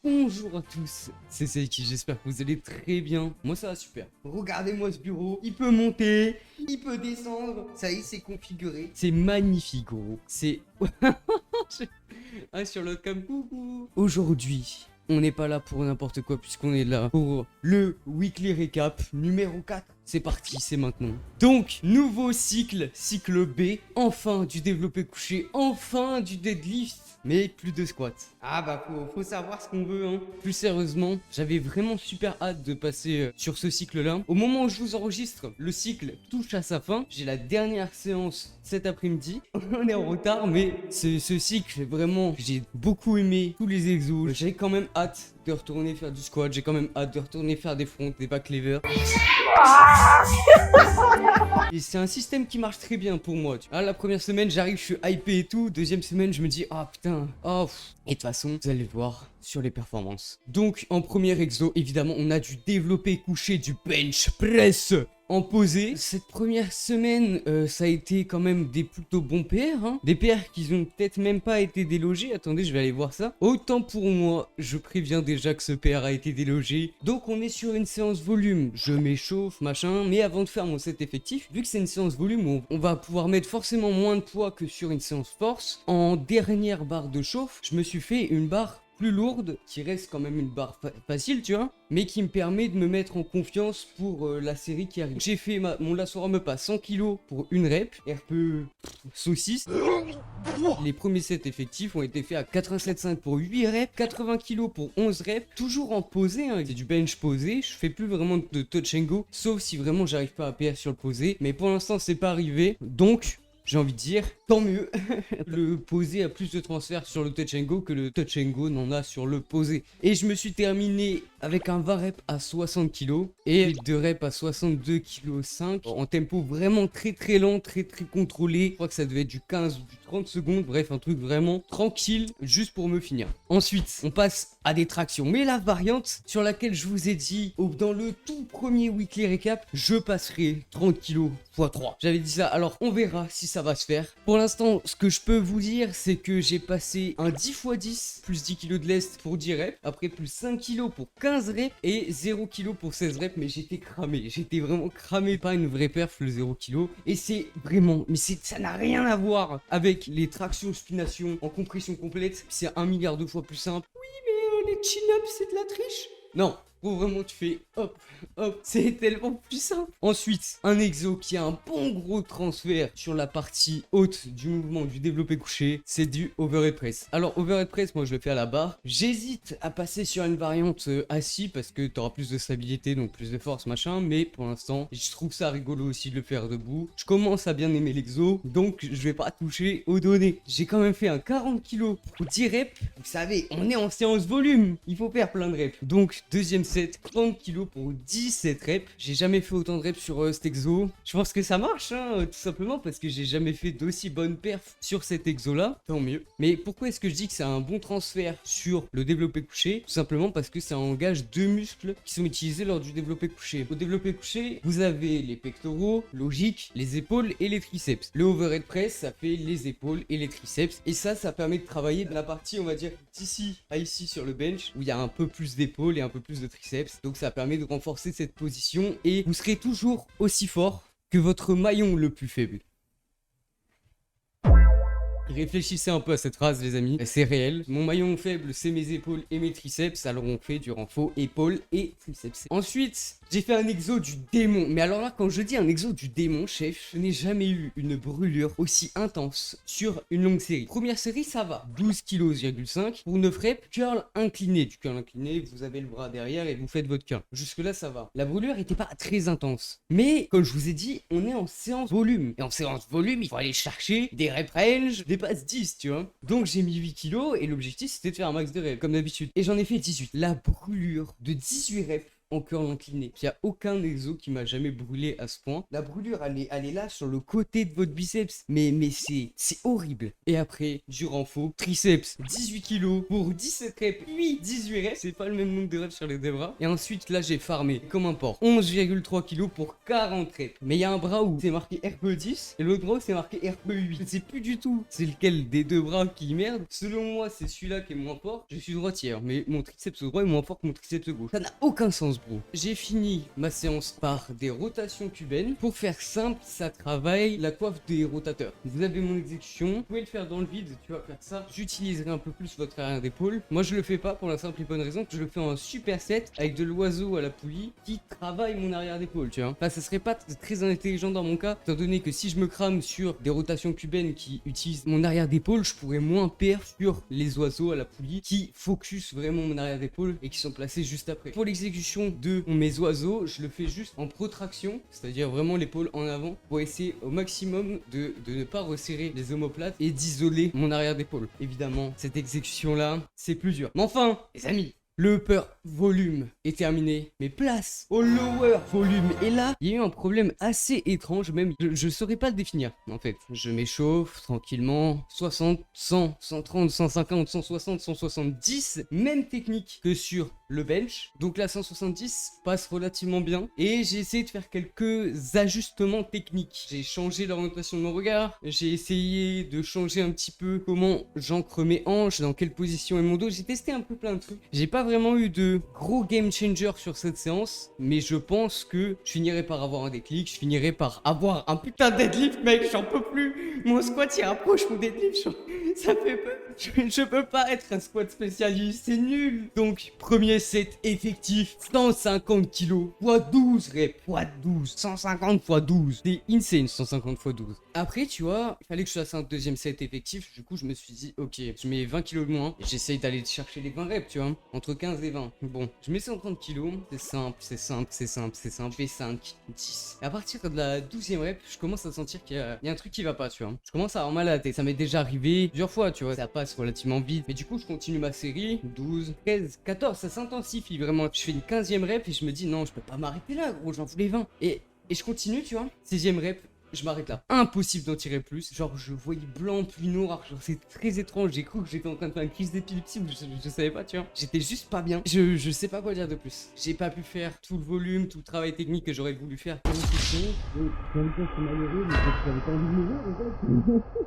Bonjour à tous, c'est Seiki, j'espère que vous allez très bien. Moi ça va super. Regardez-moi ce bureau, il peut monter, il peut descendre. Ça y est, c'est configuré. C'est magnifique gros, c'est... Ah, sur le cam, coucou. Aujourd'hui, on n'est pas là pour n'importe quoi puisqu'on est là pour le weekly recap numéro 4. C'est parti, c'est maintenant. Donc, nouveau cycle, cycle B. Enfin du développé couché, enfin du deadlift. Mais plus de squats. Ah bah faut savoir ce qu'on veut hein. Plus sérieusement, j'avais vraiment super hâte de passer sur ce cycle là. Au moment où je vous enregistre, le cycle touche à sa fin. J'ai la dernière séance cet après-midi. On est en retard mais ce cycle vraiment j'ai beaucoup aimé tous les exos. J'ai quand même hâte de retourner faire du squat. J'ai quand même hâte de retourner faire des fronts, des back levers. Et c'est un système qui marche très bien pour moi. Ah, la première semaine, j'arrive, je suis hypé et tout. Deuxième semaine, je me dis, ah putain, oh. Et de toute façon, vous allez le voir sur les performances. Donc, en premier exo, évidemment, on a du développé couché, du bench press en posé. Cette première semaine, ça a été quand même des plutôt bons PR. Hein. Des PR qui ont peut-être même pas été délogés. Attendez, je vais aller voir ça. Autant pour moi, je préviens déjà que ce PR a été délogé. Donc, on est sur une séance volume. Je m'échauffe, machin. Mais avant de faire mon set effectif, vu que c'est une séance volume où on va pouvoir mettre forcément moins de poids que sur une séance force, en dernière barre de chauffe, je me suis fait une barre plus lourde, qui reste quand même une barre facile, tu vois, mais qui me permet de me mettre en confiance pour la série qui arrive. J'ai fait mon lasso me passe 100 kg pour une rep, RPE saucisse. Les premiers sets effectifs ont été faits à 87,5 pour 8 reps, 80 kg pour 11 reps, toujours en posé, hein, c'est du bench posé, je fais plus vraiment de touch and go, sauf si vraiment j'arrive pas à PR sur le posé, mais pour l'instant c'est pas arrivé, donc... J'ai envie de dire, tant mieux. Le posé a plus de transferts sur le touch and go que le touch and go n'en a sur le posé. Et je me suis terminé avec un 20 reps à 60 kg et 2 reps à 62 kg 5 en tempo vraiment très lent, très contrôlé. Je crois que ça devait être du 15 ou du 30 secondes. Bref, un truc vraiment tranquille juste pour me finir. Ensuite, on passe à des tractions. Mais la variante sur laquelle je vous ai dit dans le tout premier weekly recap, je passerai 30 kg x 3. J'avais dit ça. Alors, on verra si ça va se faire. Pour l'instant, ce que je peux vous dire, c'est que j'ai passé un 10 x 10 plus 10 kg de lest pour 10 reps. Après, plus 5 kg pour 15 reps et 0 kg pour 16 reps. Mais j'étais cramé. J'étais vraiment cramé. Pas une vraie perf, le 0 kg. Et c'est vraiment... Mais ça n'a rien à voir avec les tractions spination en compression complète. C'est 1 milliard de fois plus simple. Oui, mais les chin-ups, c'est de la triche. Non. Faut vraiment tu fais hop, hop, c'est tellement plus simple. Ensuite, un exo qui a un bon gros transfert sur la partie haute du mouvement du développé couché, c'est du overhead press. Alors overhead press, moi je le fais à la barre. J'hésite à passer sur une variante assis parce que tu auras plus de stabilité, donc plus de force, machin. Mais pour l'instant, je trouve ça rigolo aussi de le faire debout. Je commence à bien aimer l'exo, donc je vais pas toucher aux données. J'ai quand même fait un 40 kg pour 10 reps. Vous savez, on est en séance volume, il faut faire plein de reps. Donc deuxième set, 30 kg pour 17 reps. J'ai jamais fait autant de reps sur cet exo. Je pense que ça marche, hein, tout simplement parce que j'ai jamais fait d'aussi bonne perf sur cet exo là. Tant mieux. Mais pourquoi est-ce que je dis que c'est un bon transfert sur le développé couché? Tout simplement parce que ça engage deux muscles qui sont utilisés lors du développé couché. Au développé couché, vous avez les pectoraux, logique, les épaules et les triceps. Le overhead press, ça fait les épaules et les triceps. Et ça permet de travailler dans la partie, on va dire, d'ici à ici sur le bench, où il y a un peu plus d'épaules et un peu plus de triceps. Donc ça permet de renforcer cette position et vous serez toujours aussi fort que votre maillon le plus faible. Réfléchissez un peu à cette phrase les amis, c'est réel. Mon maillon faible c'est mes épaules et mes triceps, alors on fait du renfort épaules et triceps. Ensuite, j'ai fait un exo du démon. Mais alors là, quand je dis un exo du démon, chef, je n'ai jamais eu une brûlure aussi intense sur une longue série. Première série, ça va. 12,5 kg pour 9 reps, curl incliné. Du curl incliné, vous avez le bras derrière et vous faites votre curl. Jusque là, ça va. La brûlure était pas très intense. Mais, comme je vous ai dit, on est en séance volume. Et en séance volume, il faut aller chercher des rep range, des passes 10, tu vois. Donc j'ai mis 8 kg et l'objectif c'était de faire un max de reps, comme d'habitude. Et j'en ai fait 18. La brûlure de 18 reps en curl incliné. Il n'y a aucun exo qui m'a jamais brûlé à ce point. La brûlure, elle est là sur le côté de votre biceps. Mais c'est horrible. Et après, du renfort, triceps, 18 kilos pour 17 reps, puis 18 reps. C'est pas le même nombre de reps sur les deux bras. Et ensuite, là, j'ai farmé comme un porc. 11,3 kilos pour 40 reps. Mais il y a un bras où c'est marqué RPE10 et l'autre bras où c'est marqué RPE8. Je sais plus du tout c'est lequel des deux bras qui merde. Selon moi, c'est celui-là qui est moins fort. Je suis droitier, mais mon triceps droit est moins fort que mon triceps gauche. Ça n'a aucun sens, bro. J'ai fini ma séance par des rotations cubaines. Pour faire simple, ça travaille la coiffe des rotateurs. Vous avez mon exécution. Vous pouvez le faire dans le vide. Tu vas faire ça. J'utiliserai un peu plus votre arrière d'épaule. Moi, je le fais pas pour la simple et bonne raison que je le fais en superset avec de l'oiseau à la poulie qui travaille mon arrière d'épaule, tu vois. Enfin, ça serait pas très intelligent dans mon cas, étant donné que si je me crame sur des rotations cubaines qui utilisent mon arrière d'épaule, je pourrais moins perf sur les oiseaux à la poulie qui focus vraiment mon arrière d'épaule et qui sont placés juste après. Pour l'exécution de mes oiseaux, je le fais juste en protraction, c'est-à-dire vraiment l'épaule en avant pour essayer au maximum de ne pas resserrer les omoplates et d'isoler mon arrière d'épaule. Évidemment, cette exécution-là, c'est plus dur. Mais enfin, les amis, le upper volume est terminé, mais place au lower volume. Et là, il y a eu un problème assez étrange, même je saurais pas le définir en fait. Je m'échauffe tranquillement, 60, 100, 130, 150, 160, 170, même technique que sur le bench. Donc la 170 passe relativement bien et j'ai essayé de faire quelques ajustements techniques. J'ai changé l'orientation de mon regard, j'ai essayé de changer un petit peu comment j'ancre mes hanches, dans quelle position est mon dos. J'ai testé un peu plein de trucs. J'ai pas vraiment eu de gros game changer sur cette séance, mais je pense que je finirai par avoir un déclic, je finirai par avoir un putain de deadlift, mec, j'en peux plus. Mon squat il rapproche mon deadlift, ça fait peur. Je peux pas être un squat spécialiste, c'est nul. Donc, premier set effectif, 150 kilos, x 12 reps, x 12, 150 x 12. C'est insane, 150 x 12. Après, tu vois, il fallait que je fasse un deuxième set effectif. Du coup, je me suis dit, ok, je mets 20 kilos de moins et j'essaye d'aller chercher les 20 reps, tu vois, entre 15 et 20. Bon, je mets 130 kilos, c'est simple, c'est simple, c'est simple, c'est simple. Je fais 5, 10. Et à partir de la 12e rep, je commence à sentir qu'il y a un truc qui va pas, tu vois. Je commence à avoir mal à la tête. Ça m'est déjà arrivé plusieurs fois, tu vois. Ça passe relativement vite. Mais du coup, je continue ma série. 12, 13, 14. Ça s'intensifie vraiment. Je fais une 15e rep et je me dis, non, je peux pas m'arrêter là, gros. J'en voulais 20. Et je continue, tu vois. 16e rep. Je m'arrête là. Impossible d'en tirer plus. Genre, je voyais blanc puis noir. Genre, c'est très étrange. J'ai cru que j'étais en train de faire une crise d'épilepsie. Je savais pas, tu vois. J'étais juste pas bien. Je sais pas quoi dire de plus. J'ai pas pu faire tout le volume, tout le travail technique que j'aurais voulu faire.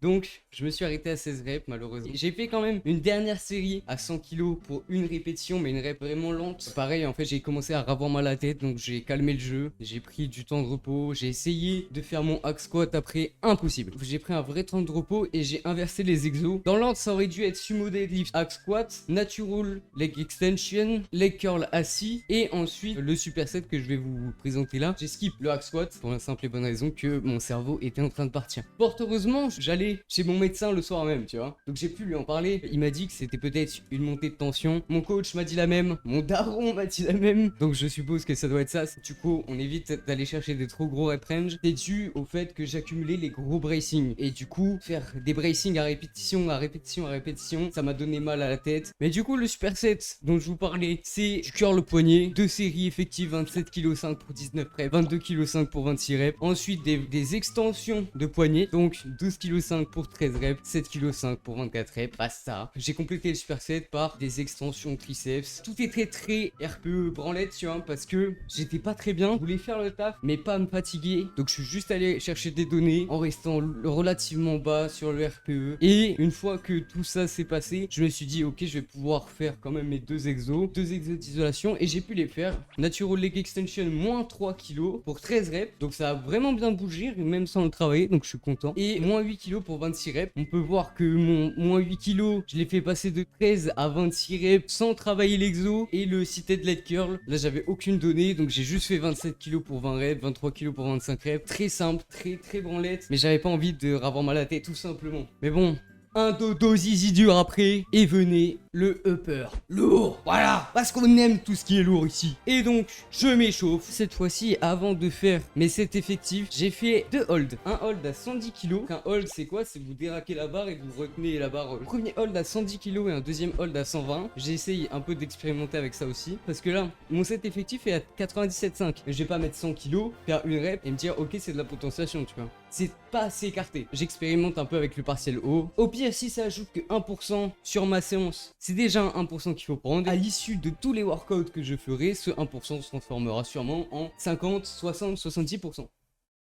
Donc, je me suis arrêté à 16 reps, malheureusement. J'ai fait quand même une dernière série à 100 kg pour une répétition, mais une rep vraiment lente. Pareil, en fait, j'ai commencé à avoir mal à la tête. Donc, j'ai calmé le jeu. J'ai pris du temps de repos. J'ai essayé de faire mon hack squat après, impossible. J'ai pris un vrai temps de repos et j'ai inversé les exos. Dans l'ordre, ça aurait dû être sumo deadlift, hack squat, natural leg extension, leg curl assis et ensuite le superset que je vais vous présenter là. J'ai skip le hack squat pour la simple et bonne raison que mon cerveau était en train de partir. Fort heureusement, j'allais chez mon médecin le soir même, tu vois. Donc j'ai pu lui en parler. Il m'a dit que c'était peut-être une montée de tension. Mon coach m'a dit la même. Mon daron m'a dit la même. Donc je suppose que ça doit être ça. Du coup, on évite d'aller chercher des trop gros rep range. C'est dû au fait que j'accumulais les gros bracing et du coup faire des bracing à répétition à répétition à répétition, ça m'a donné mal à la tête. Mais du coup le superset dont je vous parlais, c'est du curl au poignet, 2 séries effectives, 27,5 kg pour 19 reps, 22,5 kg pour 26 reps. Ensuite des extensions de poignet, donc 12,5 kg pour 13 reps, 7,5 kg pour 24 reps. Basta. J'ai complété le superset par des extensions triceps. Tout est très RPE branlette, tu vois, parce que j'étais pas très bien, je voulais faire le taf mais pas me fatiguer, donc je suis juste allé chercher des données en restant relativement bas sur le RPE. Et une fois que tout ça s'est passé, je me suis dit ok, je vais pouvoir faire quand même mes deux exos d'isolation et j'ai pu les faire. Natural leg extension moins 3 kg pour 13 reps, donc ça a vraiment bien bougé même sans le travailler, donc je suis content. Et moins 8 kg pour 26 reps. On peut voir que mon moins 8 kg, je l'ai fait passer de 13 à 26 reps sans travailler l'exo et le seated leg curl. Là j'avais aucune donnée, donc j'ai juste fait 27 kg pour 20 reps, 23 kg pour 25 reps. Très simple, très branlette, mais j'avais pas envie de avoir mal à la tête tout simplement. Mais bon, un dodo zizi dur après, et venez le upper. Lourd, voilà, parce qu'on aime tout ce qui est lourd ici. Et donc, je m'échauffe. Cette fois-ci, avant de faire mes sets effectifs, j'ai fait 2 holds. Un hold à 110 kg. Un hold, c'est quoi? C'est vous déraquez la barre et vous retenez la barre. Premier hold à 110 kg et un deuxième hold à 120. J'ai essayé un peu d'expérimenter avec ça aussi, parce que là, mon set effectif est à 97,5. Je vais pas mettre 100 kg, faire une rep et me dire, ok, c'est de la potentiation, tu vois. C'est pas assez écarté. J'expérimente un peu avec le partiel haut. Au pire, si ça ajoute que 1% sur ma séance, c'est déjà un 1% qu'il faut prendre. À l'issue de tous les workouts que je ferai, ce 1% se transformera sûrement en 50, 60, 70%.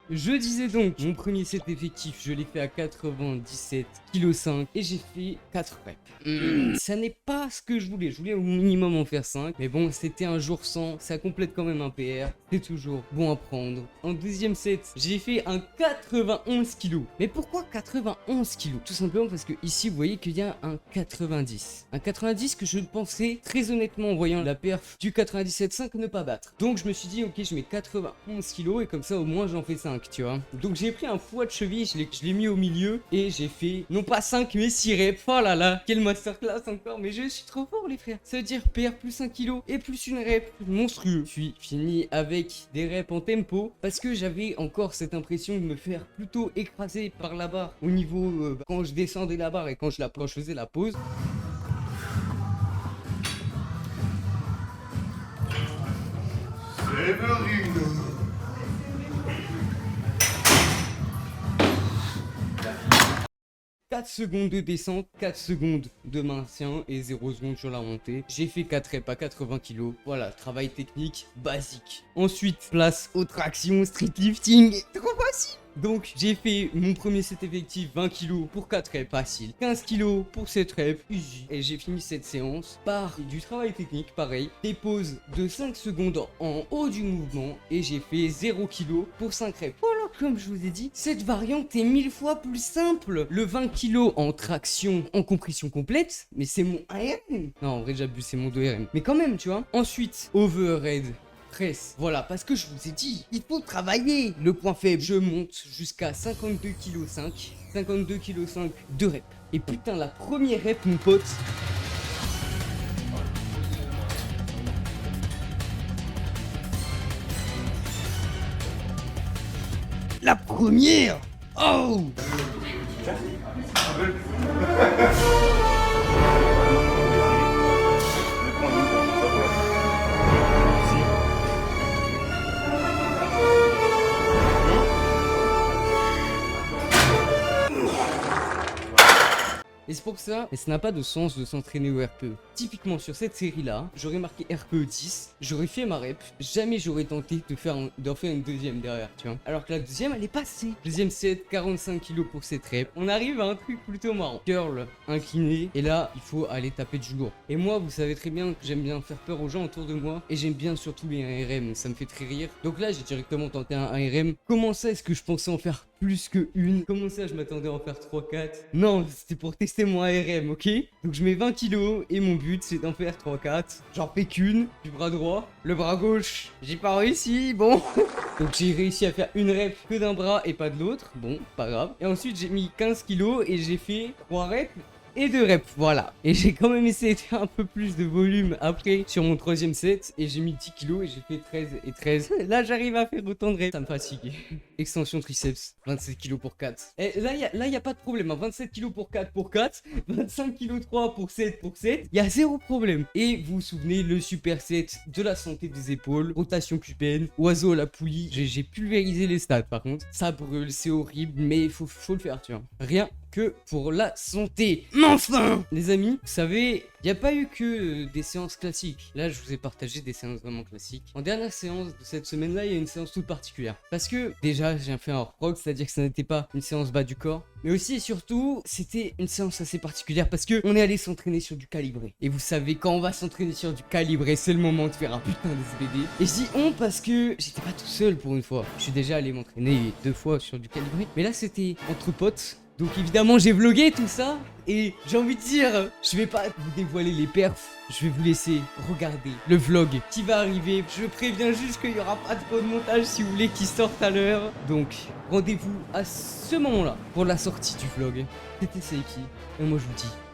Je disais donc, mon premier set effectif, je l'ai fait à 97,5 kg et j'ai fait 4 reps. Ça n'est pas ce que je voulais au minimum en faire 5. Mais bon, c'était un jour sans, ça complète quand même un PR. C'est toujours bon à prendre. En deuxième set, j'ai fait un 91 kg. Mais pourquoi 91 kg? Tout simplement parce que ici, vous voyez qu'il y a un 90. Un 90 que je pensais, très honnêtement, en voyant la perf du 97,5, ne pas battre. Donc je me suis dit, ok, je mets 91 kg et comme ça, au moins, j'en fais 5. Tu vois, donc j'ai pris un poids de cheville, je l'ai mis au milieu et j'ai fait non pas 5 mais 6 reps. Oh là là, quelle masterclass encore, mais je suis trop fort les frères. Ça veut dire PR plus 1 kg et plus une rep monstrueux. Je suis fini avec des reps en tempo parce que j'avais encore cette impression de me faire plutôt écraser par la barre au niveau quand je descendais la barre et quand je faisais la pause. Séverine. 4 secondes de descente, 4 secondes de maintien et 0 secondes sur la montée. J'ai fait 4 reps à 80 kg. Voilà, travail technique basique. Ensuite, place aux tractions, street lifting. Trop facile. Donc j'ai fait mon premier set effectif 20 kg pour 4 reps facile, 15 kg pour 7 reps easy. Et j'ai fini cette séance par du travail technique pareil, des pauses de 5 secondes en haut du mouvement et j'ai fait 0 kg pour 5 reps. Voilà, comme je vous ai dit, cette variante est 1000 fois plus simple. Le 20 kg en traction en compression complète, mais c'est mon 1RM. Non, en vrai j'abuse, c'est mon 2RM. Mais quand même, tu vois. Ensuite, overhead. Presse. Voilà, parce que je vous ai dit, il faut travailler. Le point faible, je monte jusqu'à 52,5 kg. 52,5 kg de reps. Et putain, la première rep, mon pote. La première. Oh. Et c'est pour ça, et ça n'a pas de sens de s'entraîner au RPE. Typiquement sur cette série-là, j'aurais marqué RPE 10, j'aurais fait ma rep, jamais j'aurais tenté d'en faire une deuxième derrière, tu vois. Alors que la deuxième, elle est passée. Deuxième set, 45 kg pour cette rep. On arrive à un truc plutôt marrant. Curl, incliné, et là, il faut aller taper du lourd. Et moi, vous savez très bien que j'aime bien faire peur aux gens autour de moi, et j'aime bien surtout les ARM, ça me fait très rire. Donc là, j'ai directement tenté un ARM. Comment ça, est-ce que je pensais en faire plus que une? Comment ça, je m'attendais à en faire 3-4? Non, c'était pour tester mon ARM, ok? Donc je mets 20 kg et mon but c'est d'en faire 3-4. J'en fais qu'une du bras droit. Le bras gauche, j'ai pas réussi, bon. Donc j'ai réussi à faire une rep que d'un bras et pas de l'autre. Bon, pas grave. Et ensuite j'ai mis 15 kg et j'ai fait 3 reps et 2 reps, voilà. Et j'ai quand même essayé de faire un peu plus de volume après sur mon troisième set. Et j'ai mis 10 kg et j'ai fait 13 et 13. Là j'arrive à faire autant de reps, ça me fatigue. Extension triceps, 27 kg pour 4. Et là y a pas de problème, hein. 27 kg pour 4 pour 4, 25 kg 3 pour 7 pour 7. Y a zéro problème. Et vous vous souvenez, le super set de la santé des épaules, rotation cubaine, oiseau à la poulie. J'ai pulvérisé les stats par contre. Ça brûle, c'est horrible, mais faut le faire, tu vois. Rien que pour la santé. Mais enfin, les amis, vous savez, il n'y a pas eu que des séances classiques. Là, je vous ai partagé des séances vraiment classiques. En dernière séance de cette semaine-là, il y a une séance toute particulière. Parce que, déjà, j'ai fait un hors-prog, c'est-à-dire que ça n'était pas une séance bas du corps. Mais aussi et surtout, c'était une séance assez particulière parce que on est allé s'entraîner sur du calibré. Et vous savez, quand on va s'entraîner sur du calibré, c'est le moment de faire un putain de SBD. Et je dis on parce que j'étais pas tout seul pour une fois. Je suis déjà allé m'entraîner 2 fois sur du calibré. Mais là, c'était entre potes. Donc évidemment j'ai vlogué tout ça. Et j'ai envie de dire, je vais pas vous dévoiler les perfs. Je vais vous laisser regarder le vlog qui va arriver. Je préviens juste qu'il y aura pas trop de montage si vous voulez qu'il sorte à l'heure. Donc rendez-vous à ce moment-là pour la sortie du vlog. C'était Saiki. Et moi je vous dis